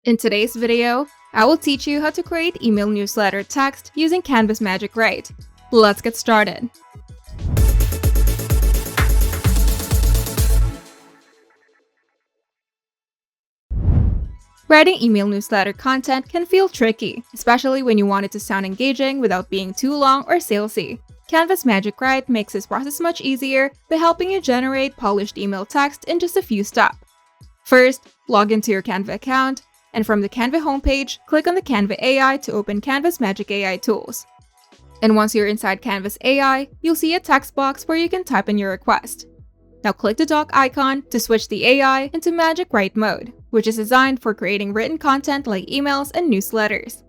In today's video, I will teach you how to create email newsletter text using Canva's magic write. Let's get started. Writing email newsletter content can feel tricky, especially when you want it to sound engaging without being too long or salesy. Canva's magic write makes this process much easier by helping you generate polished email text in just a few steps. First, log into your Canva account, and from the Canva homepage, click on the Canva AI to open Canva's Magic AI tools. And once you're inside Canva's AI, you'll see a text box where you can type in your request. Now click the dock icon to switch the AI into Magic Write mode, which is designed for creating written content like emails and newsletters.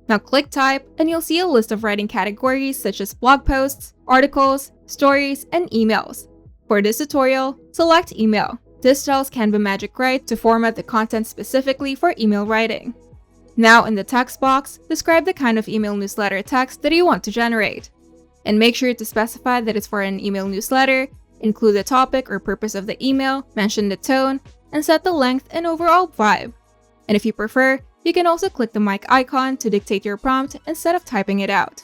Now click type and you'll see a list of writing categories such as blog posts, articles, stories, and emails. For this tutorial, select email. This tells Canva Magic Write to format the content specifically for email writing. Now in the text box, describe the kind of email newsletter text that you want to generate. And make sure to specify that it's for an email newsletter, include the topic or purpose of the email, mention the tone, and set the length and overall vibe. And if you prefer, you can also click the mic icon to dictate your prompt instead of typing it out.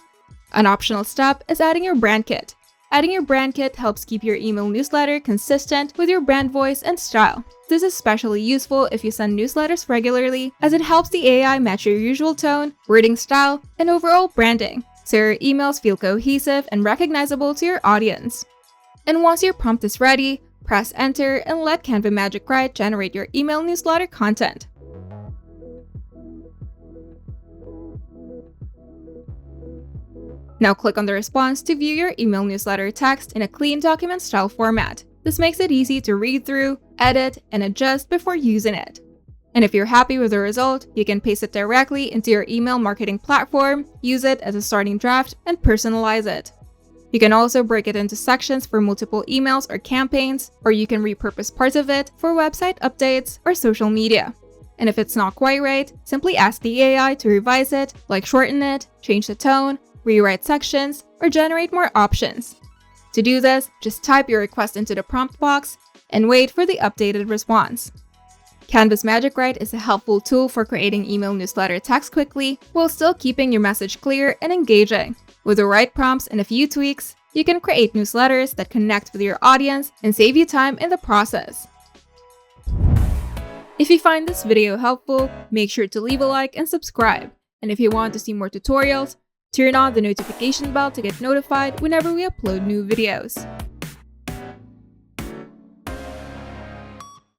An optional step is adding your brand kit. Adding your brand kit helps keep your email newsletter consistent with your brand voice and style. This is especially useful if you send newsletters regularly, as it helps the AI match your usual tone, wording style, and overall branding, so your emails feel cohesive and recognizable to your audience. And once your prompt is ready, press enter and let Canva Magic Write generate your email newsletter content. Now click on the response to view your email newsletter text in a clean document style format. This makes it easy to read through, edit, and adjust before using it. And if you're happy with the result, you can paste it directly into your email marketing platform, use it as a starting draft, and personalize it. You can also break it into sections for multiple emails or campaigns, or you can repurpose parts of it for website updates or social media. And if it's not quite right, simply ask the AI to revise it, like shorten it, change the tone, rewrite sections, or generate more options. To do this, just type your request into the prompt box and wait for the updated response. Canva's Magic Write is a helpful tool for creating email newsletter text quickly while still keeping your message clear and engaging. With the right prompts and a few tweaks, you can create newsletters that connect with your audience and save you time in the process. If you find this video helpful, make sure to leave a like and subscribe. And if you want to see more tutorials, turn on the notification bell to get notified whenever we upload new videos.